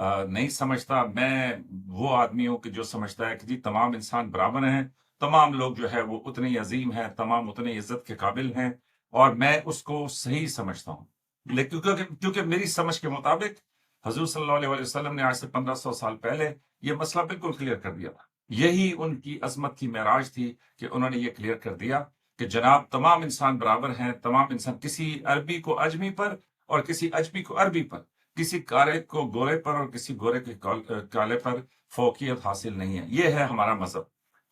نہیں سمجھتا. میں وہ آدمی ہوں کہ جو سمجھتا ہے کہ جی تمام انسان برابر ہیں، تمام لوگ جو ہے وہ اتنے ہی عظیم ہیں، تمام اتنے ہی عزت کے قابل ہیں، اور میں اس کو صحیح سمجھتا ہوں. لیکن کیونکہ میری سمجھ کے مطابق حضور صلی اللہ علیہ وسلم نے آج سے 1500 سال پہلے یہ مسئلہ بالکل کلیئر کر دیا تھا. یہی ان کی عظمت کی معراج تھی کہ انہوں نے یہ کلیئر کر دیا کہ جناب تمام انسان برابر ہیں، تمام انسان، کسی عربی کو اجمی پر اور کسی اجمی کو عربی پر، کسی کالے کو گورے پر اور کسی گورے کے کالے پر فوقیت حاصل نہیں ہے. یہ ہے ہمارا مذہب.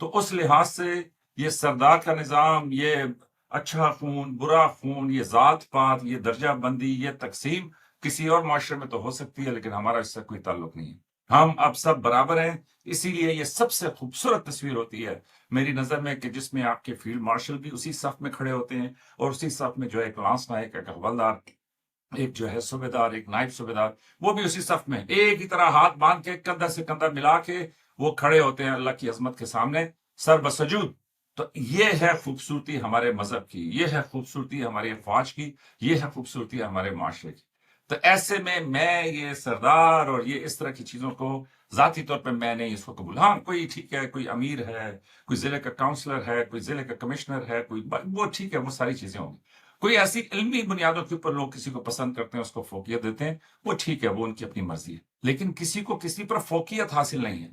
تو اس لحاظ سے یہ سردار کا نظام، یہ اچھا خون برا خون، یہ ذات پات، یہ درجہ بندی، یہ تقسیم کسی اور معاشرے میں تو ہو سکتی ہے، لیکن ہمارا اس سے کوئی تعلق نہیں ہے. ہم اب سب برابر ہیں. اسی لیے یہ سب سے خوبصورت تصویر ہوتی ہے میری نظر میں کہ جس میں آپ کے فیلڈ مارشل بھی اسی صف میں کھڑے ہوتے ہیں، اور اسی صف میں جو ہے ایک لانس نائک، ایک حوالدار، ایک جو ہے صوبیدار، ایک نائب صوبیدار، وہ بھی اسی صف میں ایک ہی طرح ہاتھ باندھ کے کندھا سے کندھا ملا کے وہ کھڑے ہوتے ہیں اللہ کی عظمت کے سامنے سر بسجود. تو یہ ہے خوبصورتی ہمارے مذہب کی، یہ ہے خوبصورتی ہماری افواج کی، یہ ہے خوبصورتی ہمارے معاشرے کی. تو ایسے میں یہ سردار اور یہ اس طرح کی چیزوں کو ذاتی طور پہ میں نہیں اس کو قبول. ہاں کوئی ٹھیک ہے، کوئی امیر ہے، کوئی ضلع کا کاؤنسلر ہے، کوئی ضلع کا کمشنر ہے، کوئی وہ ٹھیک ہے، وہ ساری چیزیں ہوں گی. کوئی ایسی علمی بنیادوں کے اوپر لوگ کسی کو پسند کرتے ہیں، اس کو فوقیت دیتے ہیں، وہ ٹھیک ہے، وہ ان کی اپنی مرضی ہے. لیکن کسی کو کسی پر فوقیت حاصل نہیں ہے.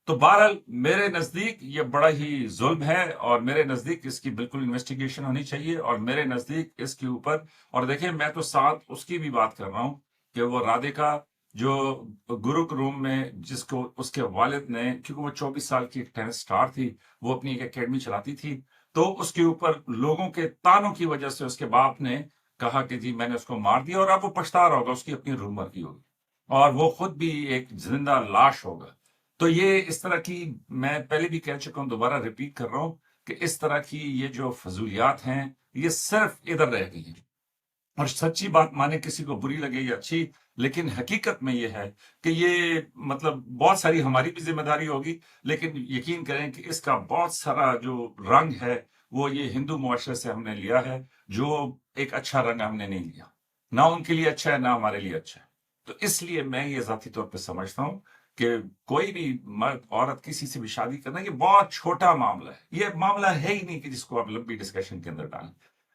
تو بہرحال میرے نزدیک یہ بڑا ہی ظلم ہے، اور میرے نزدیک اس کی بالکل انویسٹیگیشن ہونی چاہیے، اور میرے نزدیک اس کے اوپر، اور دیکھیں میں تو ساتھ اس کی بھی بات کر رہا ہوں کہ وہ رادھیکا جو گروک روم میں، جس کو اس کے والد نے، کیونکہ وہ 24 سال کی ایک ٹینس سٹار تھی، وہ اپنی ایک اکیڈمی چلاتی تھی، تو اس کے اوپر لوگوں کے تانوں کی وجہ سے اس کے باپ نے کہا کہ جی میں نے اس کو مار دیا، اور اب وہ پچھتا رہا ہوگا، اس کی اپنی رومر کی ہوگی، اور وہ خود بھی ایک زندہ لاش ہوگا. تو یہ اس طرح کی، میں پہلے بھی کہہ چکا ہوں، دوبارہ ریپیٹ کر رہا ہوں کہ اس طرح کی یہ جو فضولیات ہیں یہ صرف ادھر رہ گئی ہیں. اور سچی بات مانے کسی کو بری لگے یا اچھی، لیکن حقیقت میں یہ ہے کہ یہ مطلب بہت ساری ہماری بھی ذمہ داری ہوگی، لیکن یقین کریں کہ اس کا بہت سارا جو رنگ ہے وہ یہ ہندو معاشرے سے ہم نے لیا ہے، جو ایک اچھا رنگ ہم نے نہیں لیا. نہ ان کے لیے اچھا ہے، نہ ہمارے لیے اچھا ہے. تو اس لیے میں یہ ذاتی طور پہ سمجھتا ہوں کہ کوئی بھی مرد عورت کسی سے بھی شادی کرنا یہ بہت چھوٹا معاملہ ہے. یہ معاملہ ہے ہی نہیں کہ جس کو آپ لمبی ڈسکشن کے اندر ڈالیں.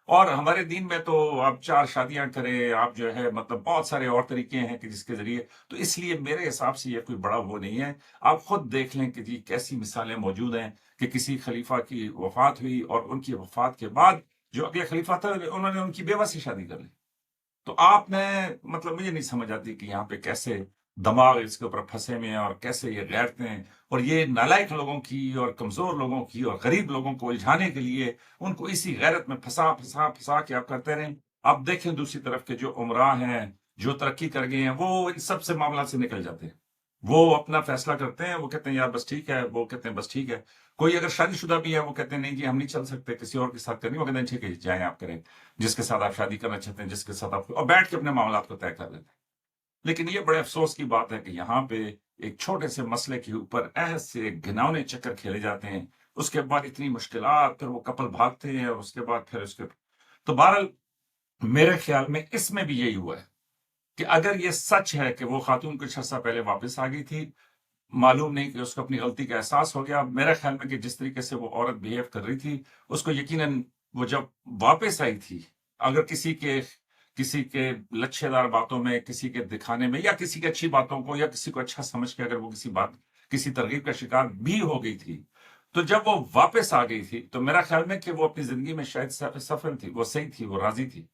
اور ہمارے دین میں تو آپ 4 شادیاں کریں، آپ جو ہے مطلب بہت سارے اور طریقے ہیں کہ جس کے ذریعے، تو اس لیے میرے حساب سے یہ کوئی بڑا وہ نہیں ہے. آپ خود دیکھ لیں کہ جی کیسی مثالیں موجود ہیں کہ کسی خلیفہ کی وفات ہوئی، اور ان کی وفات کے بعد جو اگلے خلیفہ تھا انہوں نے ان کی بیوہ سے شادی کر لی. تو آپ میں مطلب مجھے نہیں سمجھ آتی کہ یہاں پہ کیسے دماغ اس کے اوپر پھنسے ہوئے ہیں، اور کیسے یہ غیرتیں اور یہ نالائق لوگوں کی اور کمزور لوگوں کی اور غریب لوگوں کو الجھانے کے لیے ان کو اسی غیرت میں پھنسا پھنسا پھنسا کے آپ کرتے رہیں. آپ دیکھیں دوسری طرف کے جو عمراء ہیں، جو ترقی کر گئے ہیں، وہ ان سب سے معاملات سے نکل جاتے ہیں. وہ اپنا فیصلہ کرتے ہیں، وہ کہتے ہیں یار بس ٹھیک ہے، وہ کہتے ہیں بس ٹھیک ہے. کوئی اگر شادی شدہ بھی ہے وہ کہتے ہیں نہیں جی ہم نہیں چل سکتے، کسی اور کے ساتھ کرنی، وہ کہتے ہیں ٹھیک ہے جی جائیں آپ کریں جس کے ساتھ آپ شادی کرنا چاہتے ہیں، جس کے ساتھ آپ، اور بیٹھ کے اپنے معاملات کو طے کر لیتے ہیں. لیکن یہ بڑے افسوس کی بات ہے کہ یہاں پہ ایک چھوٹے سے مسئلے کے اوپر ایسے گھناؤنے چکر کھیلے جاتے ہیں، اس کے بعد اتنی مشکلات، پھر وہ کپل بھاگتے ہیں، اور اس کے بعد پھر اس کے، تو بہرحال میرے خیال میں اس میں بھی یہی ہوا ہے کہ اگر یہ سچ ہے کہ وہ خاتون کچھ عرصہ پہلے واپس آ گئی تھی، معلوم نہیں کہ اس کو اپنی غلطی کا احساس ہو گیا. میرے خیال میں کہ جس طریقے سے وہ عورت بیہیو کر رہی تھی، اس کو یقیناً وہ جب واپس آئی تھی، اگر کسی کے لچھے دار باتوں میں، کسی کے دکھانے میں، یا کسی کی اچھی باتوں کو، یا کسی کو اچھا سمجھ کے اگر وہ کسی ترغیب کا شکار بھی ہو گئی تھی، تو جب وہ واپس آ گئی تھی تو میرا خیال میں کہ وہ اپنی زندگی میں شاید سفل تھی، وہ صحیح تھی، وہ راضی تھی.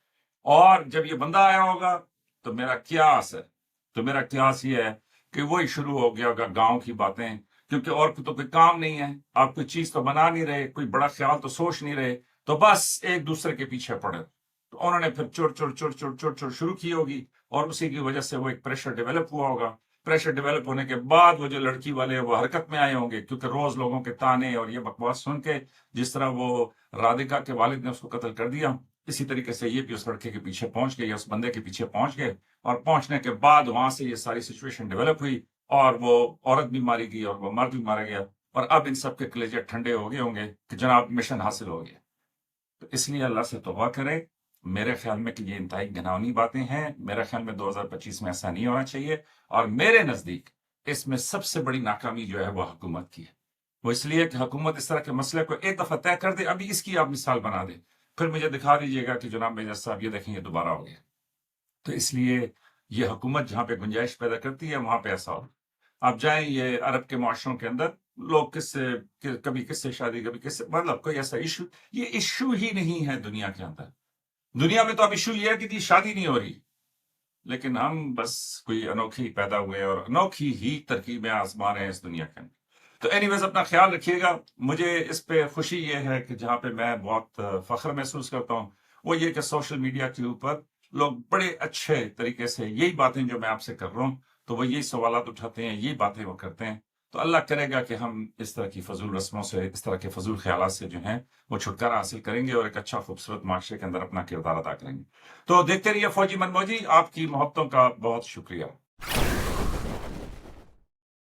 اور جب یہ بندہ آیا ہوگا تو میرا قیاس ہے، تو میرا قیاس یہ ہے کہ وہی شروع ہو گیا ہوگا گاؤں کی باتیں، کیونکہ اور تو کوئی کام نہیں ہے، آپ کوئی چیز تو بنا نہیں رہے، کوئی بڑا خیال تو سوچ نہیں رہے، تو بس ایک دوسرے کے پیچھے پڑے. تو انہوں نے پھر چور چور چور چور چور چور شروع کی ہوگی، اور اسی کی وجہ سے وہ ایک پریشر ڈیولپ ہوا ہوگا. پریشر ڈیولپ ہونے کے بعد وہ جو لڑکی والے وہ حرکت میں آئے ہوں گے، کیونکہ روز لوگوں کے تانے اور یہ بکواس سن کے، جس طرح وہ رادھکا کے والد نے اس کو قتل کر دیا، اسی طریقے سے یہ بھی اس لڑکے کے پیچھے پہنچ گئے، یا اس بندے کے پیچھے پہنچ گئے. اور پہنچنے کے بعد وہاں سے یہ ساری سچویشن ڈیولپ ہوئی، اور وہ عورت بھی ماری گئی اور وہ مرد بھی مارا گیا. اور اب ان سب کے کلیجے ٹھنڈے ہو گئے ہوں گے کہ جناب مشن حاصل ہو گیا. تو اس لیے اللہ سے توبہ کریں میرے خیال میں کہ یہ انتہائی گھناؤنی باتیں ہیں. میرے خیال میں 2025 میں ایسا نہیں ہونا چاہیے. اور میرے نزدیک اس میں سب سے بڑی ناکامی جو ہے وہ حکومت کی ہے. وہ اس لیے کہ حکومت اس طرح کے مسئلے کو ایک دفعہ طے کر دے. ابھی اس کی آپ مثال بنا دیں, پھر مجھے دکھا دیجیے گا کہ جناب میجر صاحب یہ دیکھیں یہ دوبارہ ہو گیا. تو اس لیے یہ حکومت جہاں پہ گنجائش پیدا کرتی ہے وہاں پہ ایسا ہو. آپ جائیں یہ عرب کے معاشروں کے اندر, لوگ کس سے کبھی کس سے شادی, کبھی کس سے, مطلب کوئی ایسا ایشو, یہ ایشو ہی نہیں ہے دنیا کے اندر. دنیا میں تو اب ایشو یہ ہے کہ شادی نہیں ہو رہی, لیکن ہم بس کوئی انوکھی پیدا ہوئے اور انوکھی ہی ترکیبیں آزما رہے ہیں اس دنیا کے اندر. تو اینی ویز اپنا خیال رکھیے گا. مجھے اس پہ خوشی یہ ہے کہ جہاں پہ میں بہت فخر محسوس کرتا ہوں وہ یہ کہ سوشل میڈیا کے اوپر لوگ بڑے اچھے طریقے سے یہی باتیں جو میں آپ سے کر رہا ہوں تو وہ یہی سوالات اٹھاتے ہیں, یہی باتیں وہ کرتے ہیں. تو اللہ کرے گا کہ ہم اس طرح کی فضول رسموں سے, اس طرح کے فضول خیالات سے جو ہیں وہ چھٹکارا حاصل کریں گے اور ایک اچھا خوبصورت معاشرے کے اندر اپنا کردار ادا کریں گے. تو دیکھتے رہیے فوجی من موجی. آپ کی محبتوں کا بہت شکریہ.